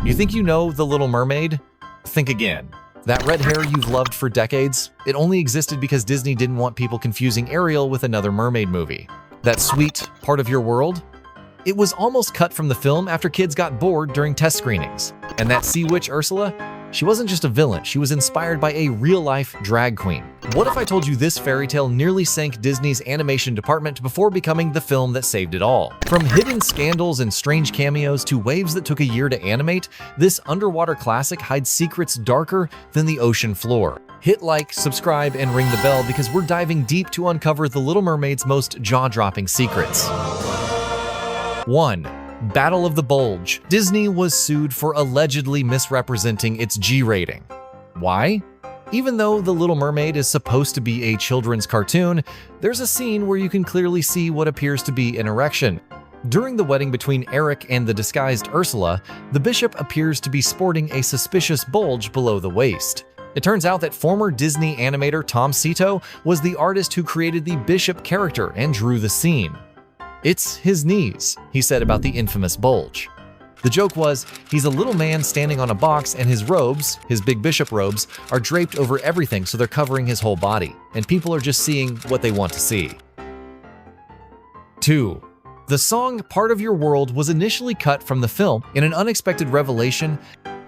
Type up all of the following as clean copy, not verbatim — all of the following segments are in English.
You think you know The Little Mermaid? Think again. That red hair you've loved for decades? It only existed because Disney didn't want people confusing Ariel with another mermaid movie. That sweet part of your world? It was almost cut from the film after kids got bored during test screenings. And that sea witch Ursula? She wasn't just a villain, she was inspired by a real-life drag queen. What if I told you this fairy tale nearly sank Disney's animation department before becoming the film that saved it all? From hidden scandals and strange cameos to waves that took a year to animate, this underwater classic hides secrets darker than the ocean floor. Hit like, subscribe, and ring the bell because we're diving deep to uncover The Little Mermaid's most jaw-dropping secrets. 1. Battle of the Bulge. Disney was sued for allegedly misrepresenting its G rating. Why? Even though The Little Mermaid is supposed to be a children's cartoon, there's a scene where you can clearly see what appears to be an erection. During the wedding between Eric and the disguised Ursula, the bishop appears to be sporting a suspicious bulge below the waist. It turns out that former Disney animator Tom Cito was the artist who created the bishop character and drew the scene. "It's his knees," he said about the infamous bulge. The joke was, he's a little man standing on a box and his robes, his big bishop robes, are draped over everything so they're covering his whole body, and people are just seeing what they want to see. 2. The song Part of Your World was initially cut from the film. In an unexpected revelation,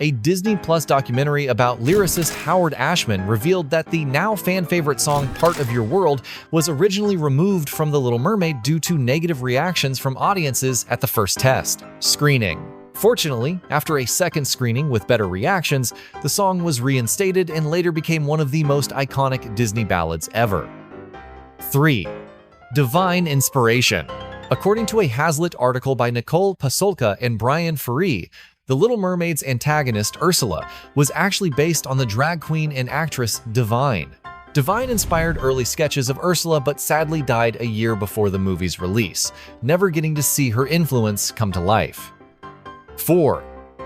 a Disney Plus documentary about lyricist Howard Ashman revealed that the now fan-favorite song Part of Your World was originally removed from The Little Mermaid due to negative reactions from audiences at the first test screening. Fortunately, after a second screening with better reactions, the song was reinstated and later became one of the most iconic Disney ballads ever. 3. Divine Inspiration. According to a Hazlitt article by Nicole Pasolka and Brian Ferry, The Little Mermaid's antagonist, Ursula, was actually based on the drag queen and actress Divine. Divine inspired early sketches of Ursula but sadly died a year before the movie's release, never getting to see her influence come to life. 4.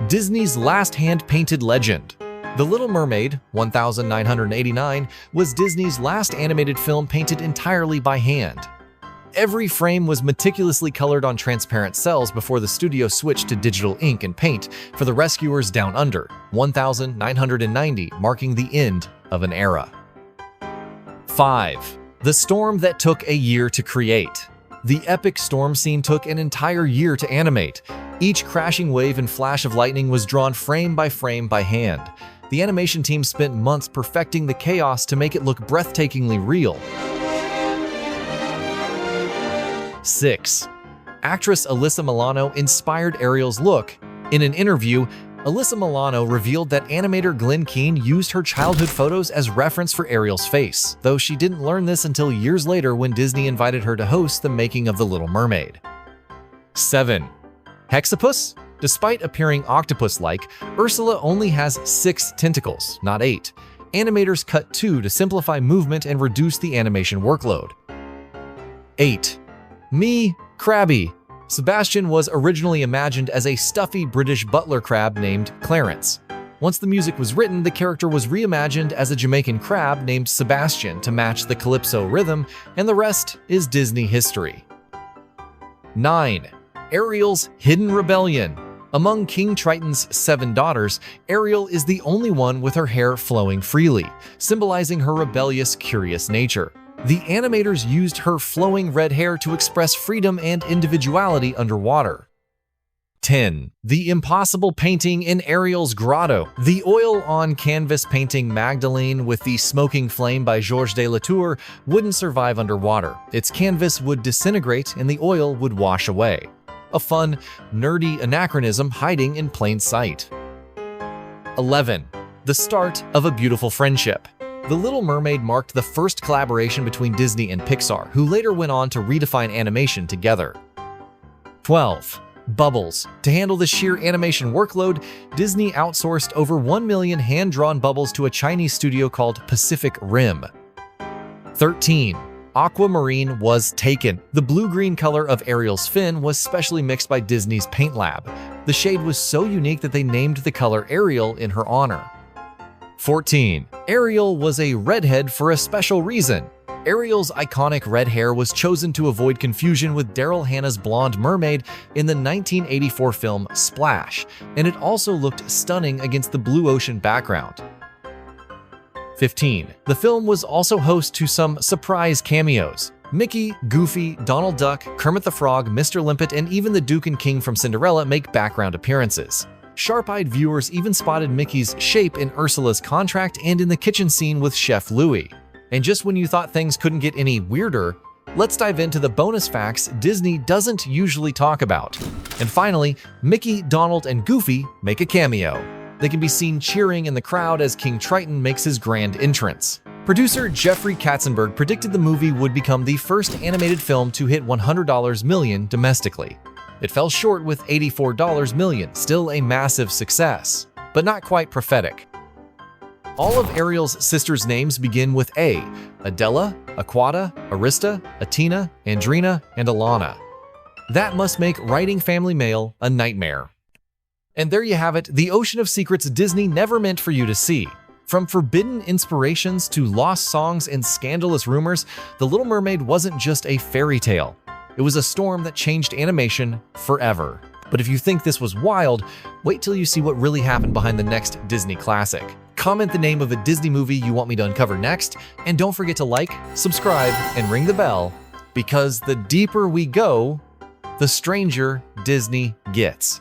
Disney's last hand-painted legend. The Little Mermaid, 1989, was Disney's last animated film painted entirely by hand. Every frame was meticulously colored on transparent cells before the studio switched to digital ink and paint for The Rescuers Down Under, 1990, marking the end of an era. 5. The storm that took a year to create. The epic storm scene took an entire year to animate. Each crashing wave and flash of lightning was drawn frame by hand. The animation team spent months perfecting the chaos to make it look breathtakingly real. 6. Actress Alyssa Milano inspired Ariel's look. In an interview, Alyssa Milano revealed that animator Glenn Keane used her childhood photos as reference for Ariel's face, though she didn't learn this until years later when Disney invited her to host the making of The Little Mermaid. 7. Hexapus? Despite appearing octopus-like, Ursula only has 6 tentacles, not 8. Animators cut 2 to simplify movement and reduce the animation workload. 8. Me, Crabby. Sebastian was originally imagined as a stuffy British butler crab named Clarence. Once the music was written, the character was reimagined as a Jamaican crab named Sebastian to match the calypso rhythm, and the rest is Disney history. 9. Ariel's hidden rebellion. Among King Triton's 7 daughters, Ariel is the only one with her hair flowing freely, symbolizing her rebellious, curious nature. The animators used her flowing red hair to express freedom and individuality underwater. 10. The impossible painting in Ariel's grotto. The oil-on-canvas painting Magdalene with the Smoking Flame by Georges de Latour wouldn't survive underwater. Its canvas would disintegrate and the oil would wash away. A fun, nerdy anachronism hiding in plain sight. 11. The start of a beautiful friendship. The Little Mermaid marked the first collaboration between Disney and Pixar, who later went on to redefine animation together. 12. Bubbles. To handle the sheer animation workload, Disney outsourced over 1 million hand-drawn bubbles to a Chinese studio called Pacific Rim. 13. Aquamarine was taken. The blue-green color of Ariel's fin was specially mixed by Disney's Paint Lab. The shade was so unique that they named the color Ariel in her honor. 14. Ariel was a redhead for a special reason. Ariel's iconic red hair was chosen to avoid confusion with Daryl Hannah's blonde mermaid in the 1984 film Splash, and it also looked stunning against the blue ocean background. 15. The film was also host to some surprise cameos. Mickey, Goofy, Donald Duck, Kermit the Frog, Mr. Limpet, and even the Duke and King from Cinderella make background appearances. Sharp-eyed viewers even spotted Mickey's shape in Ursula's contract and in the kitchen scene with Chef Louis. And just when you thought things couldn't get any weirder, let's dive into the bonus facts Disney doesn't usually talk about. And finally, Mickey, Donald, and Goofy make a cameo. They can be seen cheering in the crowd as King Triton makes his grand entrance. Producer Jeffrey Katzenberg predicted the movie would become the first animated film to hit $100 million domestically. It fell short with $84 million, still a massive success, but not quite prophetic. All of Ariel's sisters' names begin with A: Adela, Aquata, Arista, Atina, Andrina, and Alana. That must make writing family mail a nightmare. And there you have it, the ocean of secrets Disney never meant for you to see. From forbidden inspirations to lost songs and scandalous rumors, The Little Mermaid wasn't just a fairy tale. It was a storm that changed animation forever. But if you think this was wild, wait till you see what really happened behind the next Disney classic. Comment the name of a Disney movie you want me to uncover next, and don't forget to like, subscribe, and ring the bell, because the deeper we go, the stranger Disney gets.